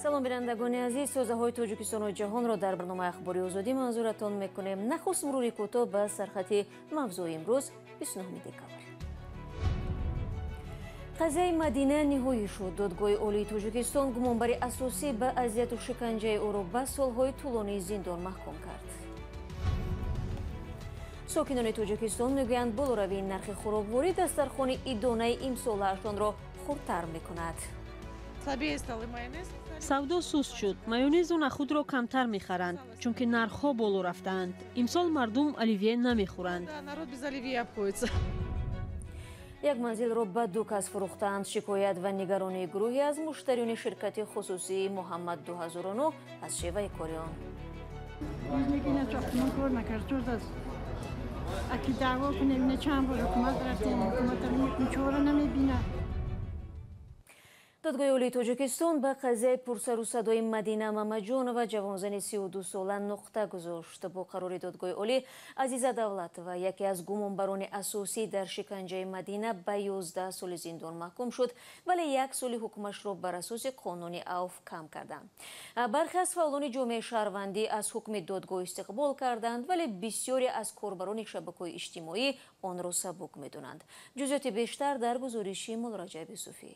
салом бинандагони азиз, сӯзаҳои Тоҷикистону ҷаҳонро дар барномаи ахбори озодӣ манзуратон мекунем. Нахуст мурури кӯтоҳ ба сархати мавзӯи имрӯз 29 декабр. қазияи Мадина ниҳоӣ шуд. Додгоҳи олии Тоҷикистон гумонбари асосӣ ба азияту шиканҷаи ӯро ба солҳои тӯлонии зиндон маҳкум кард. сокинони Тоҷикистон мегӯянд болоравии нархи хӯрокворӣ дастархони идонаи имсолаашонро хурдтар мекунад. савдо суст шуд. Майонезу нахудро камтар мехаранд, чунки нархҳо боло рафтаанд. Имсол мардум оливье намехӯранд. як манзилро ба ду кас фурӯхтаанд. Шикоят ва нигаронии гурӯҳе аз муштариони ширкати хусусии Муҳаммад 2009 аз шеваи кори он. додгоҳи олии Тоҷикистон ба қазияи пурсару садои Мадина Мамаҷонова, ҷавонзани 32 сола, нуқта гузошт. Бо қарори додгоҳи олӣ, Азиза Давлатова, яке аз гумонбарони асосӣ дар шиканҷаи Мадина, ба 11 соли зиндон маҳкум шуд, вале 1 соли ҳукмашро бар асоси қонуни Ауф кам карданд. Бархе аз фаъолони ҷомеаи шаҳрвандӣ аз ҳукми додгоҳ истиқбол карданд, вале бисёре аз корбарони шабакаҳои иҷтимоӣ онро сабук медонанд. ҷузъиёти бештар дар гузориши Молраҷаб Юсуфӣ.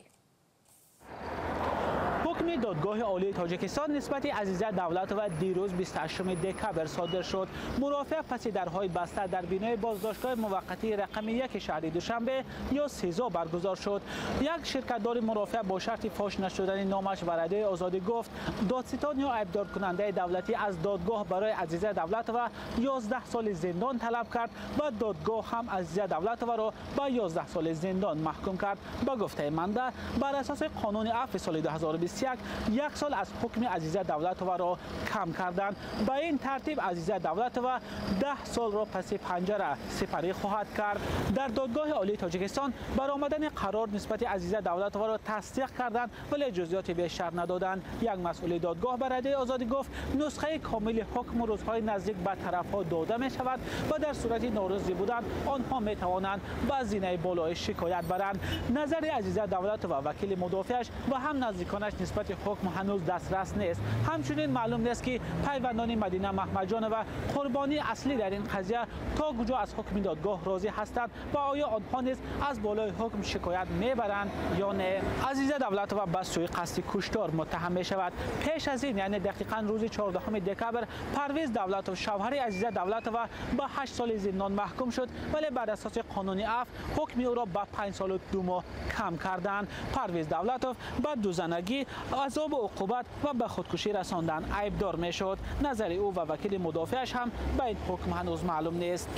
حکم دادگاه عالی تاجیکستان نسبت عزیزه دولتova دیروز 28 دکبر صادر شد. مرافع پس درهای بسته در بینای بازداشتگاه موقتی رقم 1 شهر دوشنبه یا سزا برگزار شد. یک شرکتدار مرافع با شرط فاش نشدن نامش بر رادیوی آزادی گفت دادستان یا عیبدار کننده دولتی از دادگاه برای عزیزه دولتova 11 سال زندان طلب کرد و دادگاه هم عزیزه دولتova را به 11 سال زندان محکوم کرد. به گفته منده بر اساس قانون عفو سال 2021 یک سال از حکم عزیزه دولتova را کم کردند. به این ترتیب عزیزه دولتova 10 سال را پس پنجره سپری خواهد کرد. در دادگاه عالی تاجیکستان برآمدن قرار نسبت عزیزه دولتova را تصدیق کردند ولی جزئیات بیشتر ندادند. یک مسئول دادگاه بر رادیوی آزادی گفت نسخه کامل حکم روزهای نزدیک به طرفها داده می شود و در صورت ناراضی بودن آنها می توانند به هزینه بالای شکایت برند. نظر عزیزه دولتova وکیل مدافعش و هم نزدیکانش نسبت حکم هنوز دسترس نیست. همچنین معلوم نیست که پیوندان مدینه محمدجانova قربانی اصلی در این قضیه تا کجا از حکم دادگاه راضی هستند و آیا آنها نیز از بالای حکم شکایت میبرند یا نه. عزیزه دولتova به سوی قصد کشتار متهم می شود. پیش از این یعنی دقیقاً روز 14 دکبر پرویز دولتov شوهر عزیزه دولتova به 8 سال زندان محکوم شد ولی بر اساس قانون عفو حکم او را به 5 سال و 2 ماه کم کردند. پرویز دولتov به دوزنگی، عذاب و عقوبت و به خودکشی رساندن عیبدار میشد. نظر او و وکیل مدافعش هم به این حکم هنوز معلوم نیست.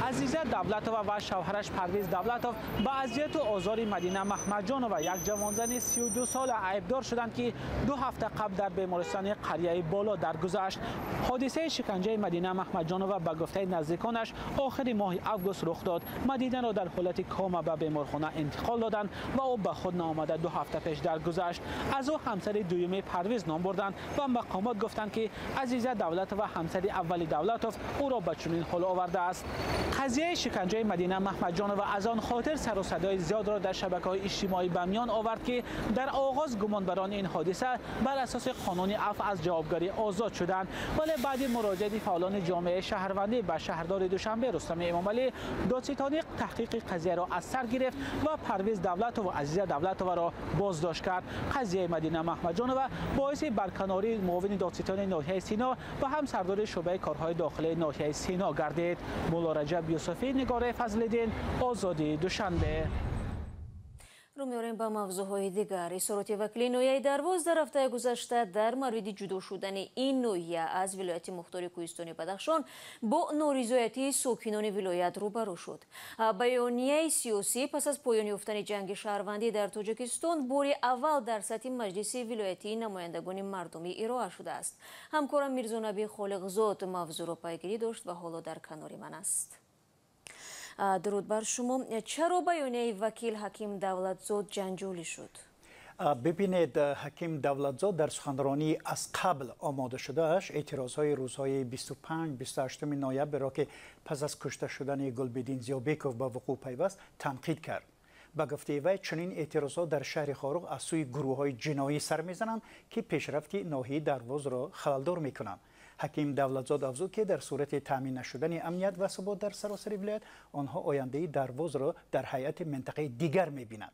عزیزه دولتova و شوهرش پرویز دولتov به اذیت و آزار مدینه محمدجانova یک جوانزن 32 ساله عیبدار شدند که 2 هفته قبل در بیمارستان قریه بالا درگذشت. حادثه شکنجه مدینه محمدجانova به گفته نزدیکانش آخر ماه آگوست رخ داد. مدینه را در حالت کام به بیمارخانه انتقال دادند و او به خود نآمده 2 هفته پیش درگذشت. از او همسر دوم پرویز نام بردند و مقامات گفتند که عزیزه دولتova همسر اولی دولتov او را به چنین حال آورده است. قضیه شکنجه مدینه محمدجانova از آن خاطر سر و صدای زیاد را در شبکه‌های اجتماعی به میان آورد که در آغاز گمانبران این حادثه بر اساس قانون عفو از جوابگری آزاد شدند ولی بعد مراجعه فعالان جامعه شهروندی به شهردار دوشنبه رستم امامعلی دادستانی تحقیق قضیه را از سر گرفت و پرویز دولتov و عزیزه دولتova را بازداشت کرد. قضیه مدینه محمدجانova باعث برکناری معاون دادستان ناحیه سینا و هم سردار شعبه کارهای داخلی ناحیه سینا گردید. مولارجب یوسفی، نگار فضل‌الدین، آزادی دوشنبه. رو می‌آوریم با موضوعهای دیگر. اظهارات وکیل ناحیه درواز در هفته گذشته در مورد جدا شدن این ناحیه از ولایت مختار کوهستانی بدخشان با نارضایتی ساکنان ولایت روبرو شد. بیانیه سیاسی پس از پایان یافتن جنگ شهروندی در تاجیکستان بار اول در سطح مجلس ولایتی نمایندگان مردمی ارائه شده است. همکارم میرزانبی خالقزاد موضوع را پیگیری داشت و حالا در کنار من است. درود بر شما. چرا بیانیه وکیل حکیم دولتزاد جنجالی شد؟ ببینید، حکیم دولتزاد در سخنرانی از قبل آماده شدهش اعتراضهای روزهای 25-28 نوامبر را که پس از کشته شدن گلبدین زیابکوف به وقوع پیوست تنقید کرد. با گفته وی چنین اعتراضات در شهر خاروق از سوی گروه‌های جنایی سر می‌زنند که پیشرفت ناحیه دروازه را خلل‌دار می‌کنند. حکیم دولتزاد افزود که در صورت تامین نشدن امنیت و ثبات در سراسر ولایت آنها آینده دروازه را در هیئت منطقه دیگر می‌بینند.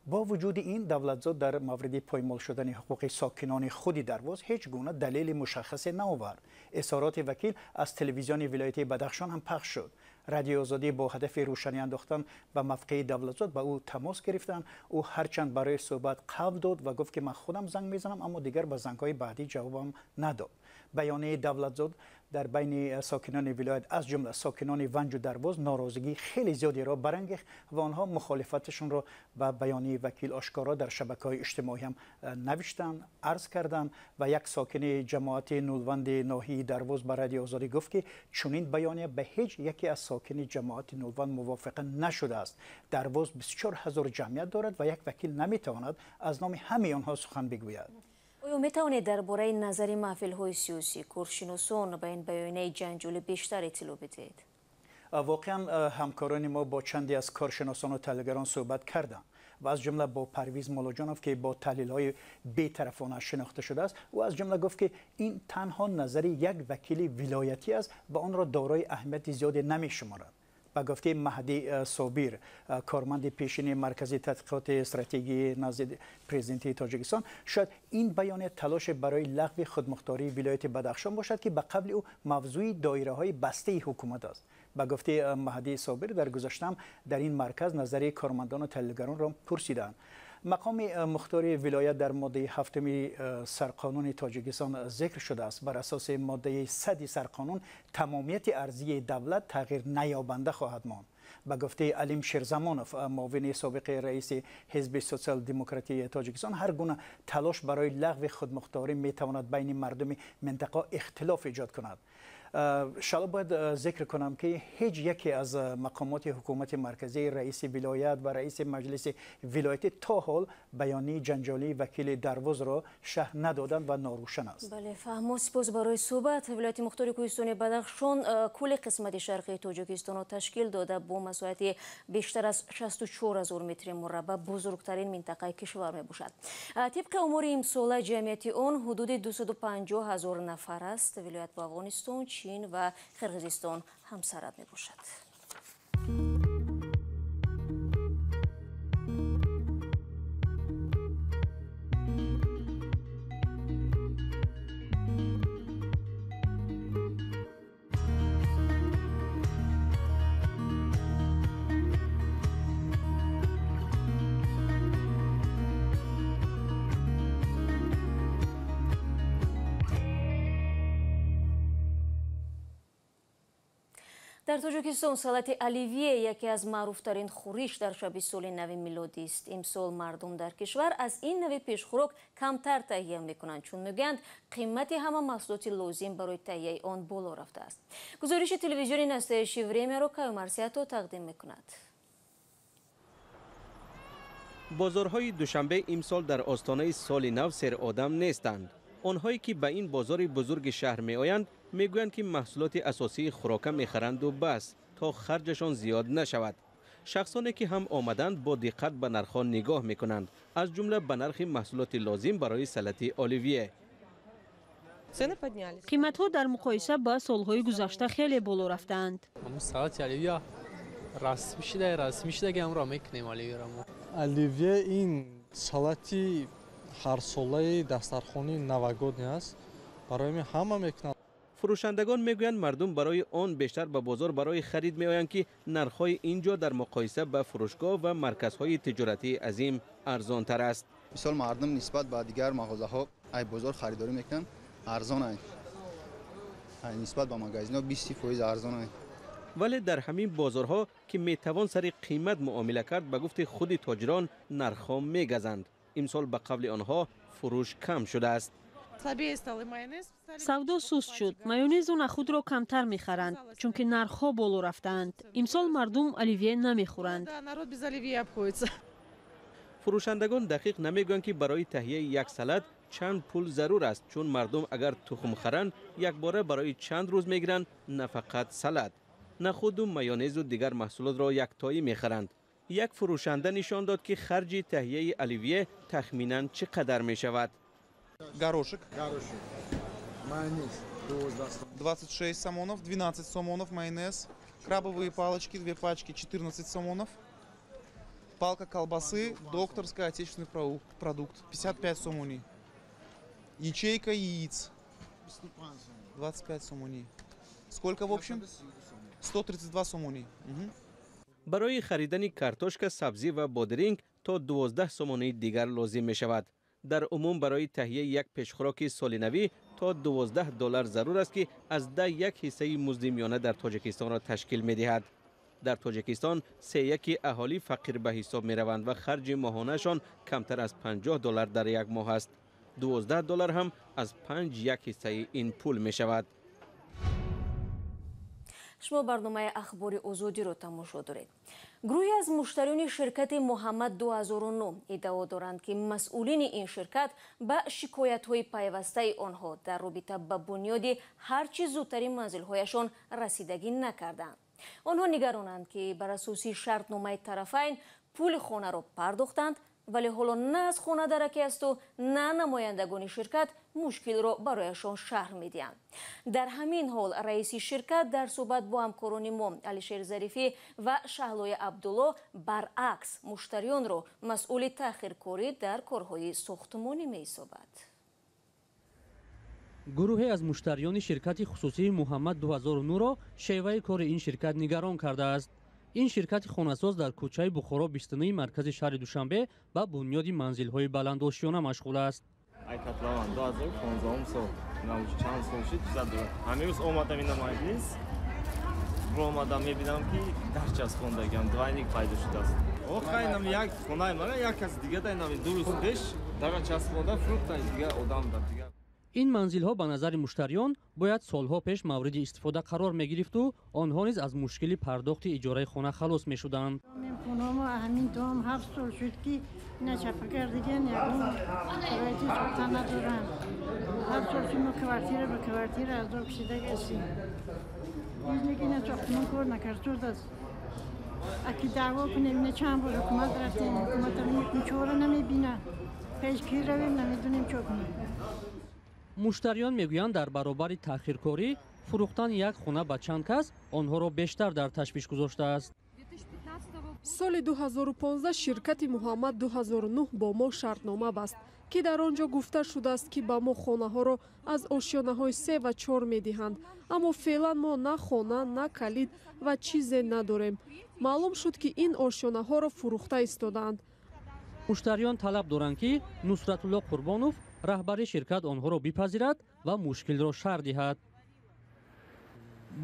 با وجود این دولتزاد در مورد پایمال شدن حقوق ساکنان خود درواز هیچ گونه دلیل مشخص نآورد. اظهارات وکیل از تلویزیون ولایت بدخشان هم پخش شد. رادیو آزادی با هدف روشنی انداختن به موقع دولتزاد با او تماس گرفتند. او هرچند برای صحبت قبل داد و گفت که من خودم زنگ میزنم، اما دیگر به زنگ‌های بعدی جوابم نداد. بیانیه دولتزاد در بین ساکنان ولایت از جمله ساکنان ونج و درواز ناراضگی خیلی زیادی را برانگیخت و آنها مخالفتشون را به بیانیه وکیل آشکارا در شبکه‌های اجتماعی هم نوشتند، عرض کردند و یک ساکن جماعت نولوند ناحیه درواز به رادیو آزادی گفت که چنین بیانیه به هیچ یکی از ساکن جماعت نولوند موافقه نشده است. درواز 24,000 جمعیت دارد و یک وکیل نمیتواند از نام همه آنها سخن بگوید. آیا میتوانید درباره نظر محفل‌های سیاسی کارشناسان به این بیانیه جنجال بیشتر اطلاع بدهید؟ واقعا همکاران ما با چندی از کارشناسان و تحلیلگران صحبت کردند و از جمله با پرویز مولاجانوف که با تحلیل‌های بی‌طرفانه شناخته شده است. او از جمله گفت که این تنها نظر یک وکیل ولایتی است و آن را دارای اهمیت زیادی نمی‌شمارد. با گفته مهدی صابر، کارمند پیشین مرکز تحقیقات استراتژی نزد پرزیدنت تاجیکستان، شاید این بیانیه تلاش برای لغو خودمختاری ولایت بدخشان باشد که به قبل او موضوع دایره‌های بسته حکومت است. با گفته مهدی صابر، در گذشته در این مرکز نظر کارمندان و تحلیلگران را پرسیدند. مقام مختار ولایت در ماده 7 سرقانون تاجیکستان ذکر شده است. بر اساس ماده 100 سرقانون تمامیت ارضی دولت تغییر نیابنده خواهد ماند. به گفته علیم شیرزمانوف، معاون سابق رئیس حزب سوسیال دموکراتی تاجیکستان، هر گونه تلاش برای لغو خودمختاری میتواند بین مردم منطقه اختلاف ایجاد کند. شاید باید ذکر کنم که هیچ یکی از مقامات حکومت مرکزی، رئیس ولایت و رئیس مجلس ولایتی تا حال بیانیه جنجالی وکیل درواز را شرح ندادند و ناروشن است. بله، فهم. سپاس برای صحبت. ولایت مختار کوهستان بدخشان کل قسمت شرقی تاجیکستان را تشکیل داده با مساحت بیشتر از 64,000 متر مربع بزرگترین منطقه کشور می باشد. طبق امور امسال جمعیت آن حدود 250,000 نفر است. ولایت با افغانستان، چین و قرقیزستان همسرد می باشد. در تاجیکستان سلات الیویه یکی از معروفترین خورش در شب سال نو میلادی است. امسال مردم در کشور از این نوع پیشخوراک کمتر تهیه میکنند، چون میگویند قیمت همه محصولات لازم برای تهیه آن بالا رفته است. گزارش تلویزیون نستایشی وریمیا را کایو مرسیاتو تقدیم میکند. بازارهای دوشنبه امسال در آستانه سال نو سر آدم نیستند. آنهایی که به این بازار بزرگ شهر می آیند میگویند که محصولات اساسی خوراک میخرند و بس تا خرجشان زیاد نشود. شخصانی که هم آمدند با دقت به نرخ‌ها نگاه میکنند، از جمله به نرخ محصولات لازم برای سلات الیویه. قیمت‌ها در مقایسه با سال‌های گذشته خیلی بالا رفتند. سلات الیویه رسمی شده که امروز میکنیم الیویه این سلاتی هر ساله دسترخوانی نوگودی است. برای همه میکنند. فروشندگان میگویند مردم برای آن بیشتر به بازار برای خرید میآیند که نرخ‌های اینجا در مقایسه با فروشگاه و مرکزهای تجارتی عظیم ارزان تر است. مثال مردم نسبت به دیگر مغازه‌ها ای بازار خریداری میکنن ارزان است. نسبت به مغازه‌ها 20% ارزان است. ولی در همین بازارها که میتوان سر قیمت معامله کرد، به گفت خود تاجران نرخ‌ها میگزند. امسال به قبل آنها فروش کم شده است. سودا سست شد. مایونز و نخود را کمتر میخرند چون که نرخ‌ها بالا رفتند. امسال مردم الیویه نمیخورند. فروشندگان دقیق نمیگویند که برای تهیه یک سالاد چند پول ضرور است، چون مردم اگر تخم خرند یک باره برای چند روز میگیرند، نه فقط سالاد. نخود و مایونز و دیگر محصولات را یک تایی میخرند. یک فروشنده نشان داد که خرج تهیه الیویه تخمیناً چقدر می شود. Горошек. Майонез 26 сомонов, 12 сомонов майонез. Крабовые палочки, 2 пачки, 14 сомонов. Палка колбасы, докторская, отечественный продукт, 55 сомоний. Ячейка яиц, 25 сомоний. Сколько в общем? 132 сомоний. برای خریدن کارتوشک، سبزی و بادرینگ تا 12 سومونی دیگر لازم می شود. در عموم برای تهیه یک پیشخوراک سالینوی تا $12 ضرور است که از ده یک حصه مزد میانه در تاجیکستان را تشکیل می دهد. در تاجیکستان 3/1 اهالی فقیر به حساب می روند و خرج ماهانه‌شان کمتر از $50 در یک ماه است. $12 هم از 5/1 حصه این پول می شود. шумо барномаи ахбори озодиро тамошо доред. гурӯҳе аз муштариони ширкати муҳаммад 2009 иддао доранд ки масъулини ин ширкат ба шикоятҳои пайвастаи онҳо дар робита ба бунёди ҳарчи зудтари манзилҳояшон расидагӣ накарданд. онҳо нигаронанд ки бар асоси шартномаи тарафайн пули хонаро пардохтанд, вале ҳоло на аз хона дараке асту на намояндагони ширкат мушкилро барояшон шарҳ медиҳанд. дар ҳамин ҳол раиси ширкат дар суҳбат бо ҳамкорони мо Алишер Зарифӣ ва Шаҳлои Абдулло баръакс муштариёнро масъули таъхиркорӣ дар корҳои сохтмонӣ меҳисобад. гурӯҳе аз муштариёни ширкати хусусии муҳаммад 2009-ро шеваи кори ин ширкат нигарон кардааст. ин ширкати хонасоз дар кӯчаи Бухоро 29 маркази шаҳри Душанбе ба бунёди манзилҳои баландошиёна машғул аст. ай котлован 2015 сол чанд сол шуд гузардем. ҳанӯз омадам ин маҷлис. омадам мебинам ки дар часпондагиам двайник пайдо шудааст. охайнам як хонаи мана як кас дига дайнам 2 рӯз пеш дара часпонда фурӯхтан дига одам дар дига. ин манзилҳо ба назари муштариён бояд солҳо пеш мавриди истифода қарор мегирифту онҳо низ аз мушкили пардохти иҷораи хона халос мешуданд. ҳамин том 7 сол шуд ки ина чапагардиган ягон шароити сохта надоранд. 7 сол шуд мо квартира ба квартира аздо кишида гастем. ҳеҷ ина сохтмон кор накардод аст. аки даъво кунем ина чанд бор ҳукумат рафтем ҳукуматам чора намебинад. пеш ки равем намедонем чо кунем. муштариён мегӯянд дар баробари таъхиркорӣ фурӯхтани як хона ба чанд кас онҳоро бештар дар ташвиш гузоштааст. соли 2015 ширкати муҳаммад 2009 бо мо шартнома баст ки дар он ҷо гуфта шудааст ки ба мо хонаҳоро аз ошёнаҳои 3 ва 4 медиҳанд, аммо феълан мо на хона на калид ва чизе надорем. маълум шуд ки ин ошёнаҳоро фурӯхта истодаанд. муштариён талаб доранд ки Нусратулло Қурбонов раҳбари ширкат онҳоро бипазирад ва мушкилро шарҳ диҳад.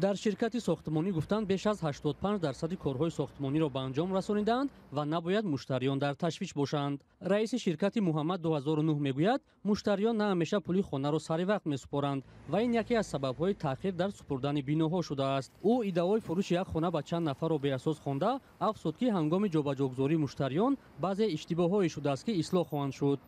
дар ширкати сохтмонӣ гуфтанд беш аз 85% корҳои сохтмониро ба анҷом расонидаанд ва набояд муштариён дар ташвиш бошанд. раиси ширкати муҳаммад 2009 мегӯяд муштариён на ҳамеша пули хонаро сари вақт месупоранд ва ин яке аз сабабҳои таъхир дар супурдани биноҳо шудааст. ӯ иддаои фурӯши як хона ба чанд нафарро беасос хонда афзуд ки ҳангоми ҷобаҷогузории муштариён баъзе иштибоҳҳое шудааст ки ислоҳ хоҳанд шуд.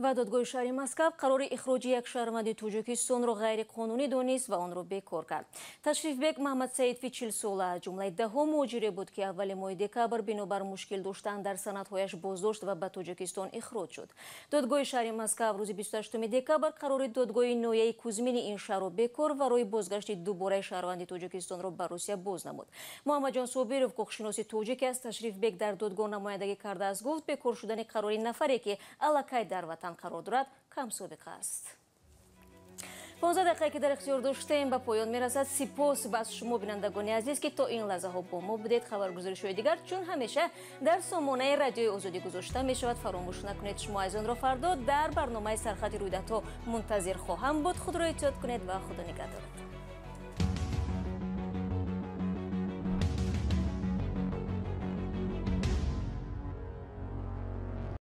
ва додгоҳи шаҳри Москав қарори ихроҷи як шаҳрванди Тоҷикистонро ғайриқонунӣ донист ва онро бекор кард. Ташрифбек Маҳмадсаидви 40 сола аз ҷумлаи даҳум муҳоҷире буд ки аввали моҳи декабр бинобар мушкил доштан дар санадҳояш боздошт ва ба Тоҷикистон ихроҷ шуд. додгоҳи шаҳри Москав рӯзи 28 декабр қарори додгоҳи ноҳияи Кузмини ин шаҳрро бекор ва роҳи бозгашти дубораи шаҳрванди Тоҷикистонро ба Русия боз намуд. Муҳаммадҷон Собиров ҳуқуқшиноси тоҷик аст. Ташрифбек дар додгоҳ намояндагӣ карда гуфт бекор шудани қарори нафаре ки аллакай дар ватан қарор дорад кам собиқа аст. 15 дақиқа ки дар ихтиёр доштем ба поён мерасад. сипос ба шумо бинандагони азиз ки то ин лаҳзаҳо бо мо будед. хабаргузоришҳои дигар чун ҳамеша дар сомонаи радиои озодӣ гузошта мешавад. фаромӯш накунед шумо аз онро фардо дар барномаи сархати рӯйдадҳо мунтазир хоҳам буд. худро эҳтиёт кунед ва худо нигаҳдорад.